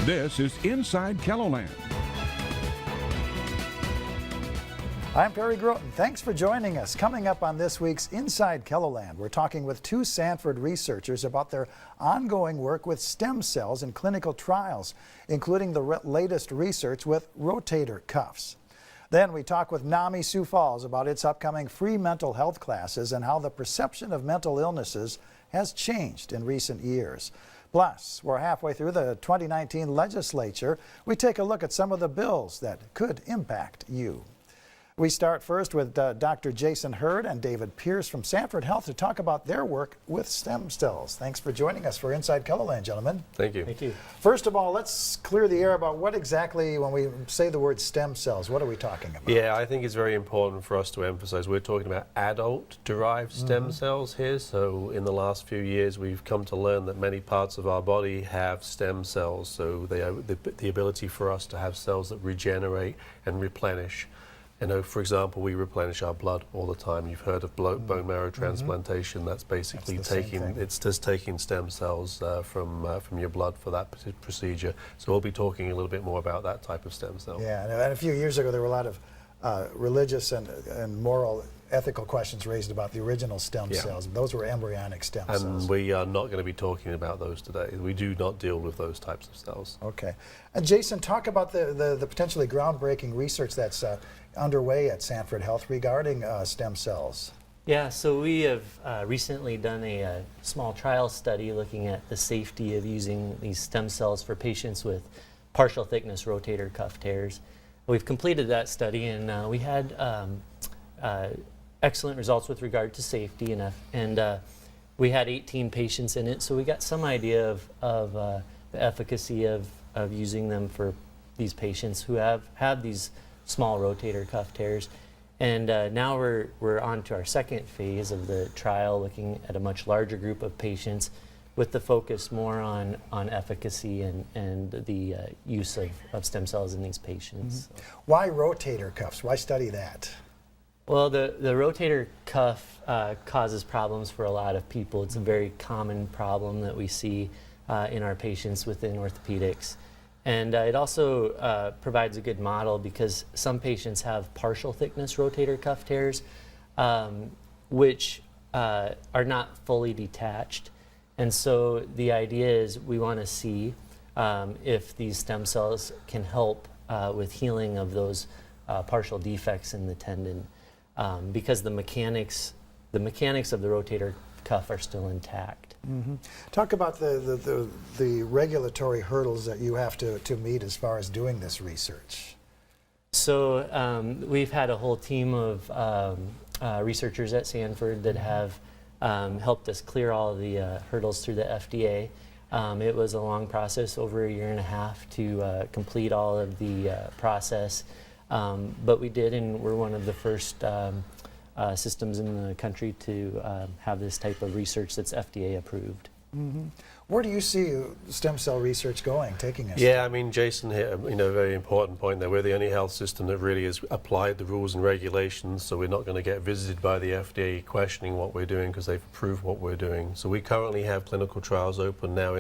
This is Inside KELOLAND. I'm Perry Groten. Thanks for joining us. Coming up on this week's Inside KELOLAND, we're talking with two Sanford researchers about their ongoing work with stem cells in clinical trials, including the latest research with rotator cuffs. Then we talk with NAMI Sioux Falls about its upcoming free mental health classes and how the perception of mental illnesses has changed in recent years. Plus, we're halfway through the 2019 legislature. We take a look at some of the bills that could impact you. We start first with Dr. Jason Hurd and David Pierce from Sanford Health to talk about their work with stem cells. Thanks for joining us for Inside KELOLAND, gentlemen. Thank you. Thank you. First of all, let's clear the air about what exactly, when we say the word stem cells, what are we talking about? Yeah, I think it's very important for us to emphasize we're talking about adult-derived stem cells here. So in the last few years, we've come to learn that many parts of our body have stem cells. So they have the ability for us to have cells that regenerate and replenish. You know, for example, we replenish our blood all the time. You've heard of bone marrow transplantation. That's basically taking stem cells from your blood for that procedure. So we'll be talking a little bit more about that type of stem cell. Yeah, and a few years ago there were a lot of religious and moral ethical questions raised about the original stem cells. Those were embryonic stem cells. And we are not going to be talking about those today. We do not deal with those types of cells. Okay. And Jason, talk about the potentially groundbreaking research that's underway at Sanford Health regarding stem cells. Yeah, so we have recently done a small trial study looking at the safety of using these stem cells for patients with partial thickness rotator cuff tears. We've completed that study, and we had excellent results with regard to safety, and we had 18 patients in it, so we got some idea of the efficacy of using them for these patients who have these small rotator cuff tears. And now we're on to our second phase of the trial, looking at a much larger group of patients with the focus more on efficacy and the use of stem cells in these patients. Why rotator cuffs? Why study that? Well, the rotator cuff causes problems for a lot of people. It's a very common problem that we see in our patients within orthopedics. And it also provides a good model because some patients have partial thickness rotator cuff tears, which are not fully detached. And so the idea is we want to see if these stem cells can help with healing of those partial defects in the tendon, because the mechanics of the rotator cuff are still intact. Talk about the regulatory hurdles that you have to meet as far as doing this research. So we've had a whole team of researchers at Sanford that have helped us clear all of the hurdles through the FDA. It was a long process, over a year and a half, to complete all of the process, but we did, and we're one of the first systems in the country to have this type of research that's FDA approved. Where do you see stem cell research taking us? Yeah, I mean, Jason hit a very important point there. We're the only health system that really has applied the rules and regulations, so we're not going to get visited by the FDA questioning what we're doing because they've approved what we're doing. So we currently have clinical trials open now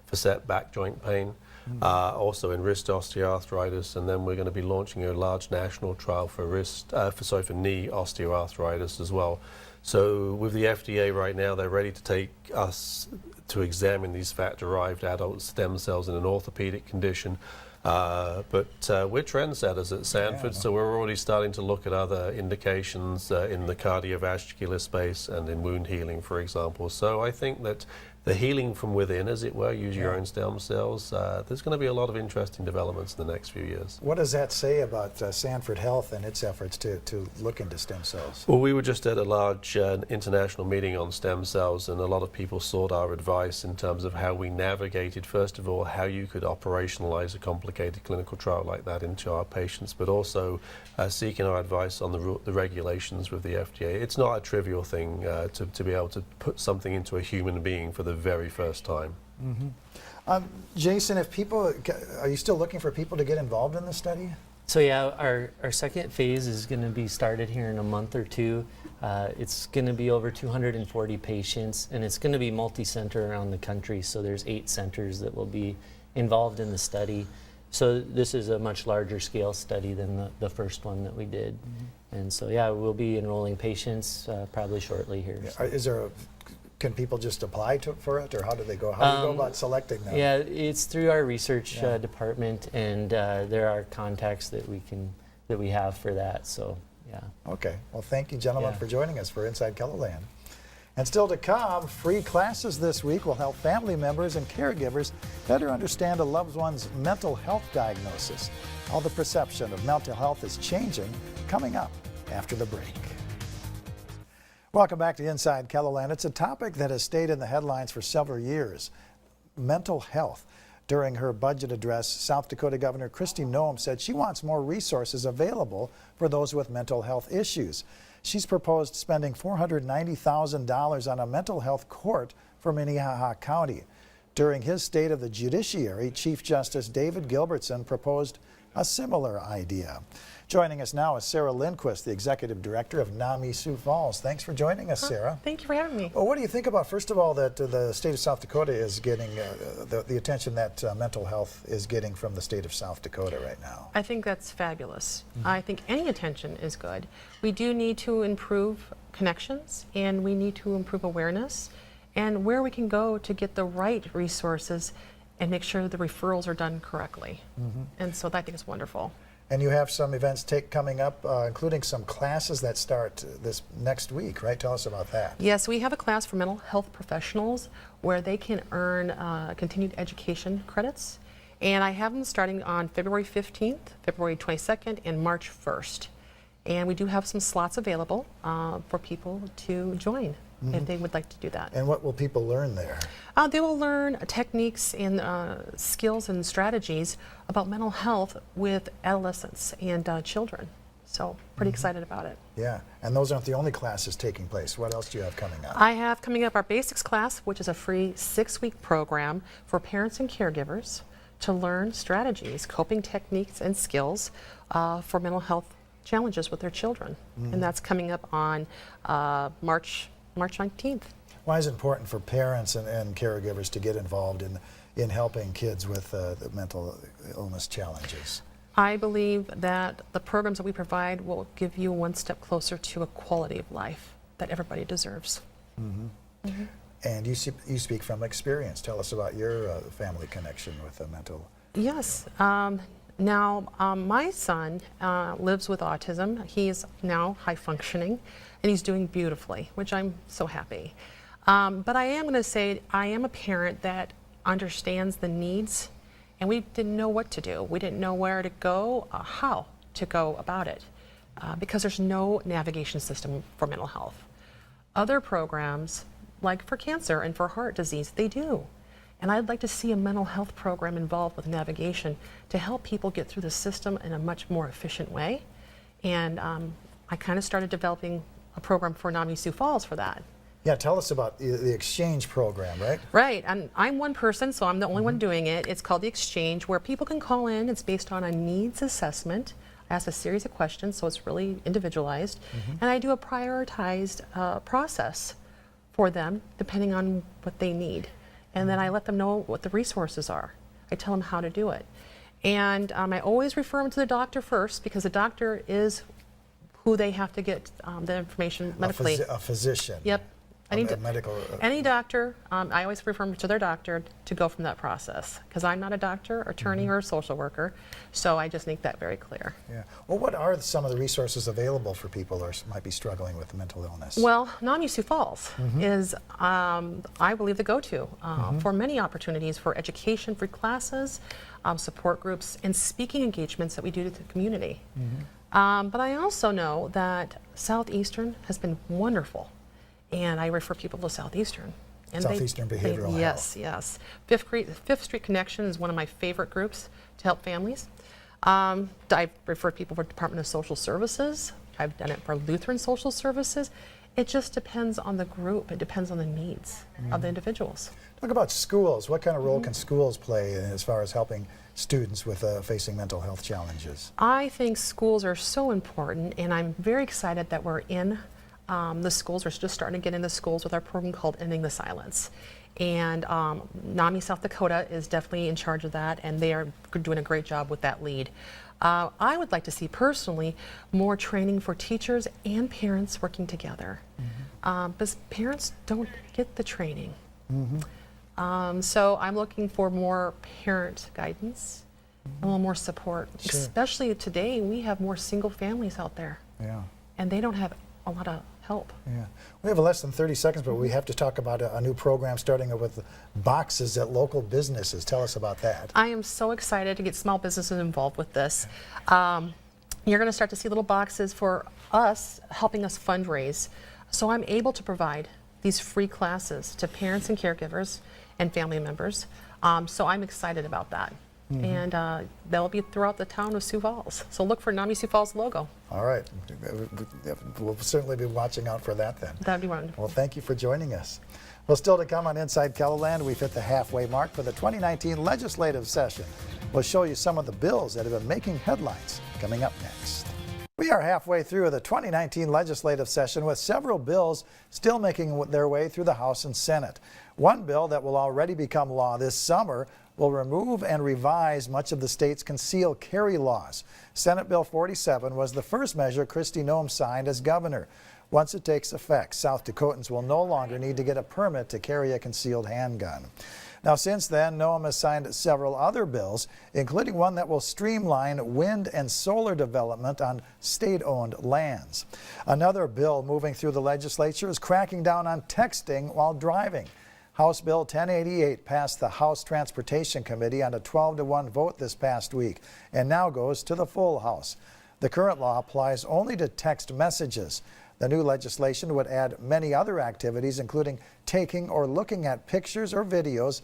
for back joint pain. Also in wrist osteoarthritis, and then we're going to be launching a large national trial for knee osteoarthritis as well. So with the FDA right now, they're ready to take us to examine these fat-derived adult stem cells in an orthopedic condition. But we're trendsetters at Sanford, so we're already starting to look at other indications in the cardiovascular space and in wound healing, for example. So I think that the healing from within, as it were, use your own stem cells, there's going to be a lot of interesting developments in the next few years. What does that say about Sanford Health and its efforts to look into stem cells? Well, we were just at a large international meeting on stem cells, and a lot of people sought our advice in terms of how we navigated, first of all, how you could operationalize a complicated clinical trial like that into our patients, but also seeking our advice on the regulations with the FDA. It's not a trivial thing to be able to put something into a human being for the very first time. Jason, are you still looking for people to get involved in the study? So yeah, our second phase is going to be started here in a month or two. It's going to be over 240 patients, and it's going to be multi-center around the country. So there's 8 centers that will be involved in the study. So this is a much larger scale study than the first one that we did. And so, yeah, we'll be enrolling patients probably shortly here. So. Can people just apply for it, or how do they go? How do you go about selecting them? Yeah, it's through our research department, and there are contacts that we have for that. So, yeah. Okay. Well, thank you, gentlemen, for joining us for Inside KELOLAND. And still to come, free classes this week will help family members and caregivers better understand a loved one's mental health diagnosis. How the perception of mental health is changing, coming up after the break. Welcome back to Inside KELOLAND. It's a topic that has stayed in the headlines for several years, mental health. During her budget address, South Dakota Governor Kristi Noem said she wants more resources available for those with mental health issues. She's proposed spending $490,000 on a mental health court for Minnehaha County. During his State of the Judiciary, Chief Justice David Gilbertson proposed a similar idea. Joining us now is Sarah Lindquist, the Executive Director of NAMI Sioux Falls. Thanks for joining us, Sarah. Thank you for having me. Well, what do you think about, first of all, that the state of South Dakota is getting the attention that mental health is getting from the state of South Dakota right now? I think that's fabulous. I think any attention is good. We do need to improve connections, and we need to improve awareness, and where we can go to get the right resources and make sure the referrals are done correctly. And so I think it's wonderful. And you have some events coming up, including some classes that start this next week, right? Tell us about that. Yes, we have a class for mental health professionals where they can earn continued education credits. And I have them starting on February 15th, February 22nd, and March 1st. And we do have some slots available for people to join if they would like to do that. And what will people learn there? They will learn techniques and skills and strategies about mental health with adolescents and children. So pretty excited about it. Yeah, and those aren't the only classes taking place. What else do you have coming up? I have coming up our basics class, which is a free 6-week program for parents and caregivers to learn strategies, coping techniques, and skills for mental health challenges with their children. And that's coming up on March 19th. Why is it important for parents and caregivers to get involved in helping kids with the mental illness challenges? I believe that the programs that we provide will give you one step closer to a quality of life that everybody deserves. And you speak from experience. Tell us about your family connection with the mental. Yes. Now, my son lives with autism. He is now high functioning, and he's doing beautifully, which I'm so happy. But I am going to say I am a parent that understands the needs, and we didn't know what to do. We didn't know where to go, how to go about it, because there's no navigation system for mental health. Other programs, like for cancer and for heart disease, they do. And I'd like to see a mental health program involved with navigation to help people get through the system in a much more efficient way. And I kind of started developing a program for NAMI Sioux Falls for that. Yeah, tell us about the exchange program, right? Right, and I'm one person, so I'm the only one doing it. It's called the Exchange, where people can call in. It's based on a needs assessment. I ask a series of questions, so it's really individualized. And I do a prioritized process for them, depending on what they need. And then I let them know what the resources are. I tell them how to do it. And I always refer them to the doctor first, because the doctor is who they have to get the information medically. A physician. Yep. Medical. Any doctor, I always refer them to their doctor to go from that process, because I'm not a doctor, attorney, or a social worker, so I just make that very clear. Yeah. Well, what are some of the resources available for people who might be struggling with mental illness? Well, NAMI Sioux Falls is, I believe, the go-to for many opportunities for education, free classes, support groups, and speaking engagements that we do to the community. But I also know that Southeastern has been wonderful. And I refer people to Southeastern. And Southeastern Behavioral Health. Yes, yes. Fifth Street Connection is one of my favorite groups to help families. I've referred people for Department of Social Services. I've done it for Lutheran Social Services. It just depends on the group. It depends on the needs of the individuals. Talk about schools. What kind of role can schools play as far as helping students with facing mental health challenges? I think schools are so important, and I'm very excited that we're in the schools. We're just starting to get into schools with our program called Ending the Silence. And NAMI South Dakota is definitely in charge of that, and they are doing a great job with that lead. I would like to see personally more training for teachers and parents working together, because parents don't get the training. So I'm looking for more parent guidance, a little more support. Sure. Especially today, we have more single families out there, Yeah. and they don't have a lot of help. Yeah. We have less than 30 seconds, but we have to talk about a new program starting with boxes at local businesses. Tell us about that. I am so excited to get small businesses involved with this. You're going to start to see little boxes for us, helping us fundraise. So I'm able to provide these free classes to parents and caregivers and family members. So I'm excited about that. And they'll be throughout the town of Sioux Falls. So look for NAMI Sioux Falls logo. All right. We'll certainly be watching out for that then. That'd be wonderful. Well, thank you for joining us. Well, still to come on Inside KELOLAND, we've hit the halfway mark for the 2019 legislative session. We'll show you some of the bills that have been making headlines coming up next. We are halfway through the 2019 legislative session with several bills still making their way through the House and Senate. One bill that will already become law this summer will remove and revise much of the state's concealed carry laws. Senate Bill 47 was the first measure Kristi Noem signed as governor. Once it takes effect, South Dakotans will no longer need to get a permit to carry a concealed handgun. Now, since then, Noem has signed several other bills, including one that will streamline wind and solar development on state-owned lands. Another bill moving through the legislature is cracking down on texting while driving. House Bill 1088 passed the House Transportation Committee on a 12-to-1 vote this past week and now goes to the full House. The current law applies only to text messages. The new legislation would add many other activities, including taking or looking at pictures or videos,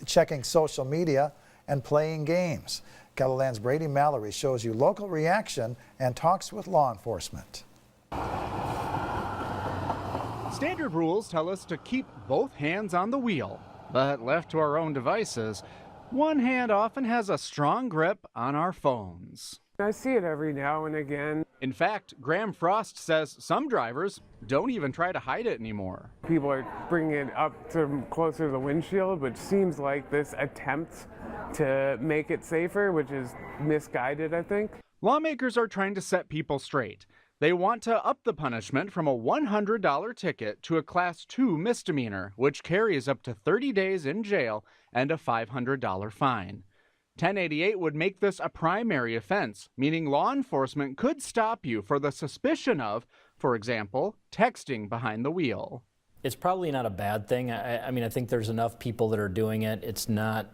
checking social media, and playing games. KELOLAND's Brady Mallory shows you local reaction and talks with law enforcement. Standard rules tell us to keep both hands on the wheel, but left to our own devices, one hand often has a strong grip on our phones. I see it every now and again. In fact, Graham Frost says some drivers don't even try to hide it anymore. People are bringing it up to closer to the windshield, which seems like this attempt to make it safer, which is misguided, I think. Lawmakers are trying to set people straight. They want to up the punishment from a $100 ticket to a Class 2 misdemeanor, which carries up to 30 days in jail and a $500 fine. 1088 would make this a primary offense, meaning law enforcement could stop you for the suspicion of, for example, texting behind the wheel. It's probably not a bad thing. I mean, I think there's enough people that are doing it. It's not,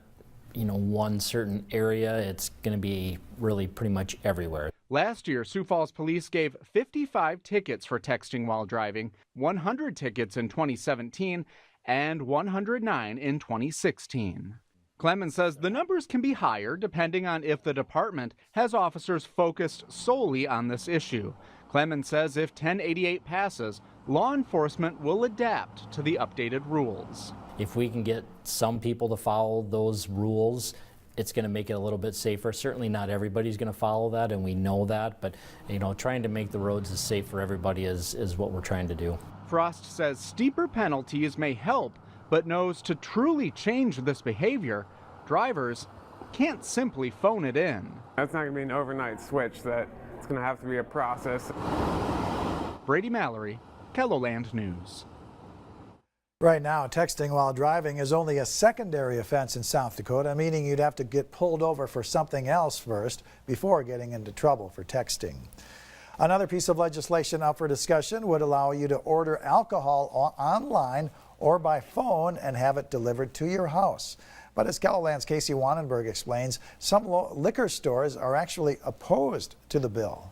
one certain area. It's going to be really pretty much everywhere. Last year, Sioux Falls police gave 55 tickets for texting while driving, 100 tickets in 2017, and 109 in 2016. Clemens says the numbers can be higher depending on if the department has officers focused solely on this issue. Clemens says if 1088 passes, law enforcement will adapt to the updated rules. If we can get some people to follow those rules, it's going to make it a little bit safer. Certainly not everybody's going to follow that, and we know that, but trying to make the roads as safe for everybody is what we're trying to do. Frost says steeper penalties may help, but knows to truly change this behavior, drivers can't simply phone it in. That's not going to be an overnight switch, that it's going to have to be a process. Brady Mallory, KELOLAND News. Right now, texting while driving is only a secondary offense in South Dakota, meaning you'd have to get pulled over for something else first before getting into trouble for texting. Another piece of legislation up for discussion would allow you to order alcohol online or by phone and have it delivered to your house. But as KELOLAND's Casey Wannenberg explains, some liquor stores are actually opposed to the bill.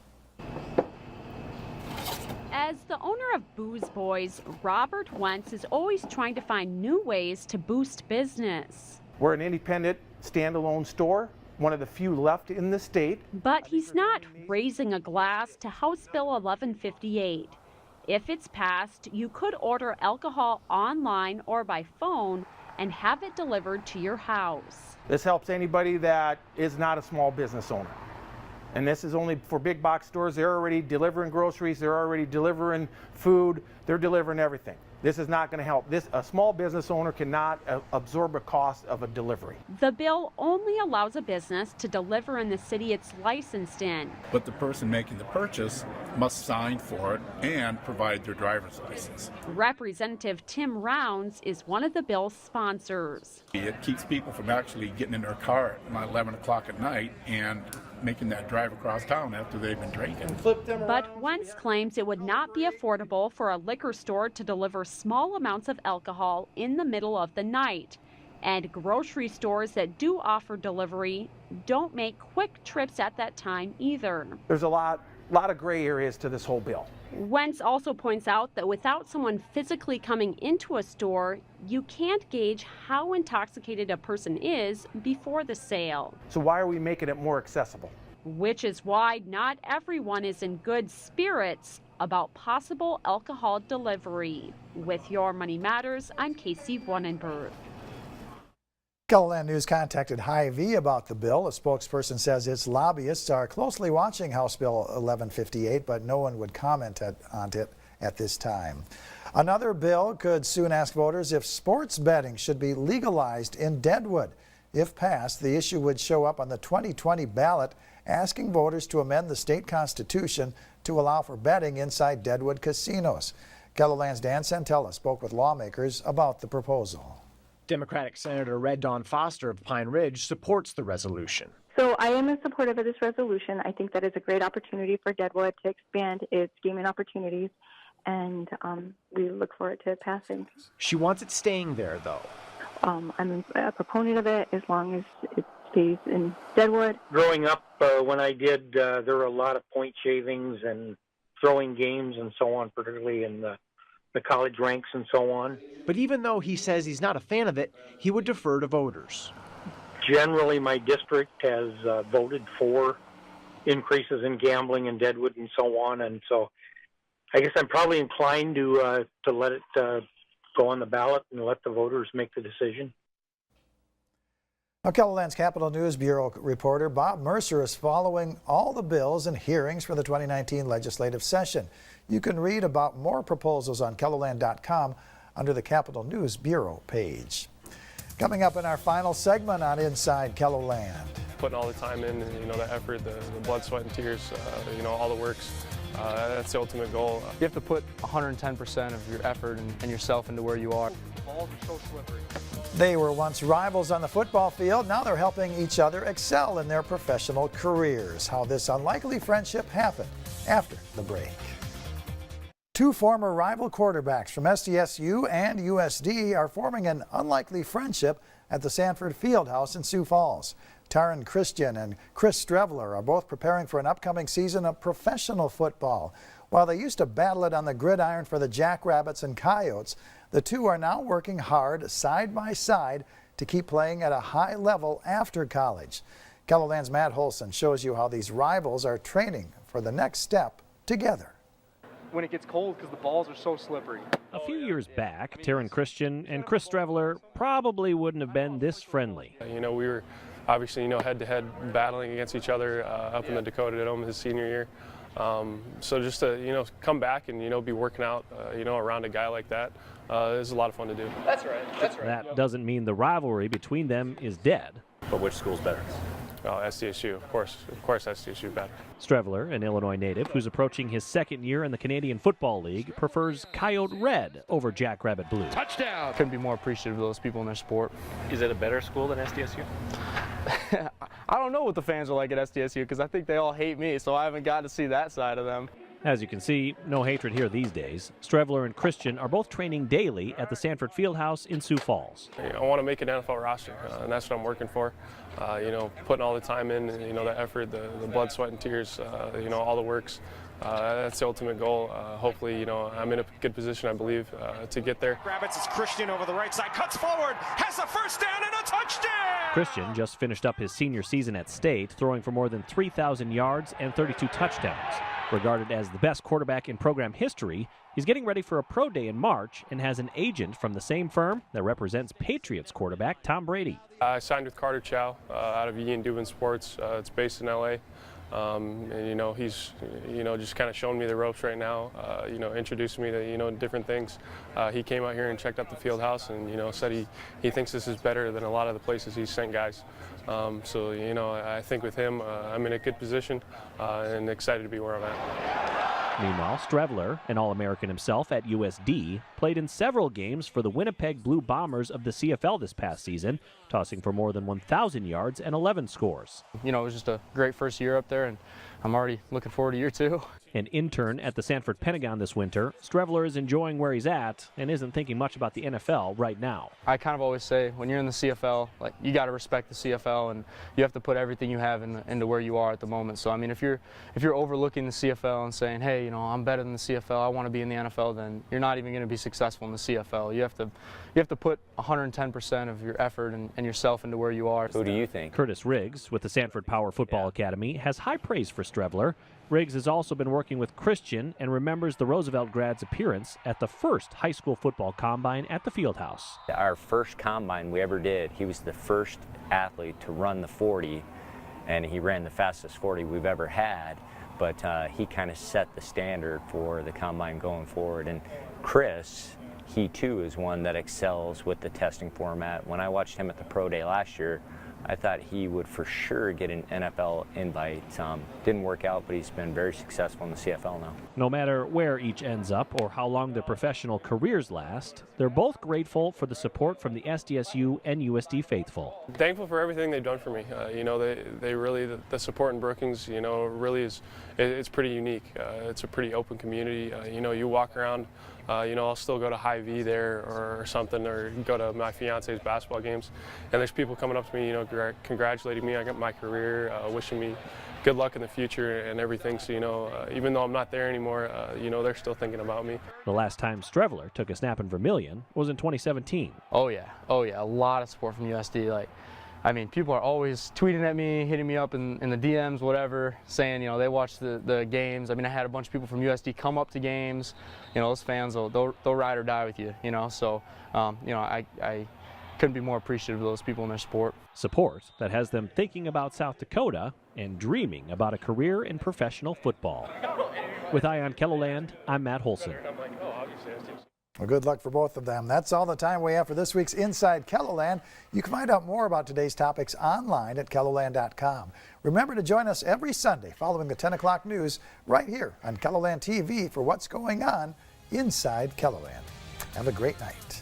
As the owner of Booze Boys, Robert Wentz is always trying to find new ways to boost business. We're an independent, standalone store, one of the few left in the state. But he's not raising a glass to House Bill 1158. If it's passed, you could order alcohol online or by phone and have it delivered to your house. This helps anybody that is not a small business owner. And this is only for big box stores. They're already delivering groceries, they're already delivering food, they're delivering everything. This is not going to help. A small business owner cannot absorb a cost of a delivery. The bill only allows a business to deliver in the city it's licensed in. But the person making the purchase must sign for it and provide their driver's license. Representative Tim Rounds is one of the bill's sponsors. It keeps people from actually getting in their car at 11 o'clock at night and making that drive across town after they've been drinking. But Wentz claims it would not be affordable for a liquor store to deliver small amounts of alcohol in the middle of the night. And grocery stores that do offer delivery don't make quick trips at that time either. There's a lot of gray areas to this whole bill. Wentz also points out that without someone physically coming into a store, you can't gauge how intoxicated a person is before the sale. So why are we making it more accessible? Which is why not everyone is in good spirits about possible alcohol delivery. With Your Money Matters, I'm Casey Vonenberg. KELOLAND News contacted Hy-Vee about the bill. A spokesperson says its lobbyists are closely watching House Bill 1158, but no one would comment on it at this time. Another bill could soon ask voters if sports betting should be legalized in Deadwood. If passed, the issue would show up on the 2020 ballot, asking voters to amend the state constitution to allow for betting inside Deadwood casinos. KELOLAND's Dan Santella spoke with lawmakers about the proposal. Democratic Senator Red Dawn Foster of Pine Ridge supports the resolution. So I am in support of this resolution. I think that is a great opportunity for Deadwood to expand its gaming opportunities, and we look forward to passing. She wants it staying there, though. I'm a proponent of it as long as it stays in Deadwood. Growing up, when I did, there were a lot of point shavings and throwing games and so on, particularly in the college ranks and so on. But even though he says he's not a fan of it, he would defer to voters. Generally, my district has voted for increases in gambling in Deadwood and so on, and so I guess I'm probably inclined to let it go on the ballot and let the voters make the decision. Now, KELOLAND's Capitol News Bureau reporter Bob Mercer is following all the bills and hearings for the 2019 legislative session. You can read about more proposals on KELOLAND.com under the Capitol News Bureau page. Coming up in our final segment on Inside KELOLAND. Putting all the time in, the effort, the blood, sweat, and tears, all the works. That's the ultimate goal. You have to put 110% of your effort and yourself into where you are. The balls are so slippery. They were once rivals on the football field. Now they're helping each other excel in their professional careers. How this unlikely friendship happened after the break. Two former rival quarterbacks from SDSU and USD are forming an unlikely friendship at the Sanford Fieldhouse in Sioux Falls. Taryn Christian and Chris Strevler are both preparing for an upcoming season of professional football. While they used to battle it on the gridiron for the Jackrabbits and Coyotes, the two are now working hard side by side to keep playing at a high level after college. KELOLAND's Matt Holson shows you how these rivals are training for the next step together. When it gets cold because the balls are so slippery. A few years back, Taryn Christian and Chris Strevler probably wouldn't have been this friendly. We were obviously, head-to-head battling against each other up in the Dakota Dome his senior year. So just to, come back and, be working out, around a guy like that is a lot of fun to do. That's right. That doesn't mean the rivalry between them is dead. But which school's better? Oh, SDSU, of course SDSU better. Strevler, an Illinois native who's approaching his second year in the Canadian Football League, prefers Coyote Red over Jackrabbit Blue. Touchdown! Couldn't be more appreciative of those people in their sport. Is it a better school than SDSU? I don't know what the fans are like at SDSU because I think they all hate me, so I haven't got to see that side of them. As you can see, no hatred here these days. Strevler and Christian are both training daily at the Sanford Fieldhouse in Sioux Falls. I want to make an NFL roster, and that's what I'm working for. Putting all the time in, the effort, the blood, sweat, and tears, all the works. That's the ultimate goal. Hopefully, I'm in a good position, I believe, to get there. Rabbits is Christian over the right side, cuts forward, has a first down and a touchdown! Christian just finished up his senior season at State, throwing for more than 3,000 yards and 32 touchdowns. Regarded as the best quarterback in program history, he's getting ready for a pro day in March and has an agent from the same firm that represents Patriots quarterback Tom Brady. I signed with Carter Chow out of Ian Dubin Sports. It's based in LA. And you know, he's just kind of showing me the ropes right now. You know, introducing me to different things. He came out here and checked out the field house, and said he thinks this is better than a lot of the places he's sent guys. So I think with him, I'm in a good position and excited to be where I'm at. Meanwhile, Strevler, an All-American himself at USD, played in several games for the Winnipeg Blue Bombers of the CFL this past season, tossing for more than 1,000 yards and 11 scores. You know, it was just a great first year up there, and I'm already looking forward to year 2. An intern at the Sanford Pentagon this winter, Strevler is enjoying where he's at and isn't thinking much about the NFL right now. I kind of always say, when you're in the CFL, like, you got to respect the CFL, and you have to put everything you have into where you are at the moment. So I mean, if you're overlooking the CFL and saying, hey, I'm better than the CFL, I want to be in the NFL, then you're not even going to be successful in the CFL. You have to put 110% of your effort and yourself into where you are. Who do you think? Curtis Riggs with the Sanford Power Football Academy has high praise for Strevler. Riggs has also been working with Christian and remembers the Roosevelt grad's appearance at the first high school football combine at the Fieldhouse. Our first combine we ever did, he was the first athlete to run the 40, and he ran the fastest 40 we've ever had, but he kind of set the standard for the combine going forward. And Chris, he too is one that excels with the testing format. When I watched him at the Pro Day last year, I thought he would for sure get an NFL invite. Didn't work out, but he's been very successful in the CFL now. No matter where each ends up or how long their professional careers last, they're both grateful for the support from the SDSU and USD faithful. Thankful for everything they've done for me. They really, the support in Brookings, really is, it's pretty unique. It's a pretty open community. You walk around, I'll still go to Hy-Vee there or something, or go to my fiance's basketball games, and there's people coming up to me, congratulating me on my career, wishing me good luck in the future and everything. So, even though I'm not there anymore, they're still thinking about me. The last time Strevler took a snap in Vermilion was in 2017. Oh yeah, a lot of support from USD. People are always tweeting at me, hitting me up in the DMs, whatever, saying, they watch the games. I had a bunch of people from USD come up to games. Those fans, they'll ride or die with you, So, I couldn't be more appreciative of those people and their support. Support that has them thinking about South Dakota and dreaming about a career in professional football. With Eye on KELOLAND, I'm Matt Holson. Well, good luck for both of them. That's all the time we have for this week's Inside KELOLAND. You can find out more about today's topics online at KELOLAND.com. Remember to join us every Sunday following the 10 o'clock news right here on KELOLAND TV for what's going on inside KELOLAND. Have a great night.